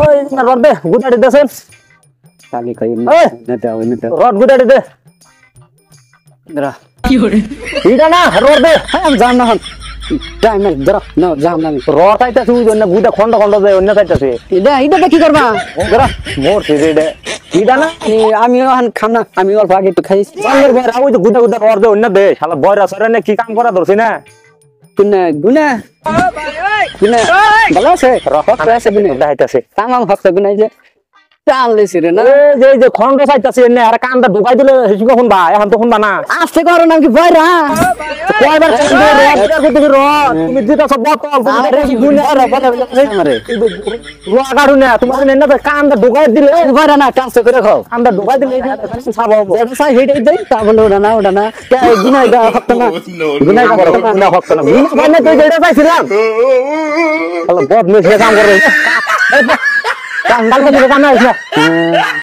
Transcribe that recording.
ওই না রড দে গুদাড়ি দেছেন কালি কই নেতা রড গুদাড়ি দে দরা কি করে এটা না রড দে আমি জাম না হন টাইম না দরা না জাম না রড চাইতাছে ওই জন্য গুদা খন্ড খন্ড দে অন্য চাইতাছে এটা কি করবা দরা মোর সিরে এটা না আমি খাম না আমি অল্প আগে একটু খাই বাংলার বয়রা ওই যে গুদা গুদা রড দে অন্য দে শালা বয়রা সরে কি কাম করা ধরছি না গুনা ভালো আছে রহত আছে গুনা দেখাইতাছে তামাম হক্ত গুনাই যে টান লেছি রে না যে খন্ড চাইতাছে এনে আর কানটা ঢুকাই দিলে হিসুকে শুনবা এখন তো শুনবা না আস্তে করো নাম কি বয়রা কয়বার তুমি রড তুমি দিতাছ বোতল আরে গুনা রে বলে আমারে রোয়া কাটু না তোমার এনে কানটা ঢুকাই দিলে বয়রা না টান করে খাও কানটা ঢুকাই দিলে সাব হবো যেটা চাই হেইটাই দেই তা বলে ওটা না গুনাই দা হক্ত না গুনাই করো না হক না মানে তুই যেটা চাইছিলাম হলো বদ মিশে কাম করে কান্দাল করে কাম না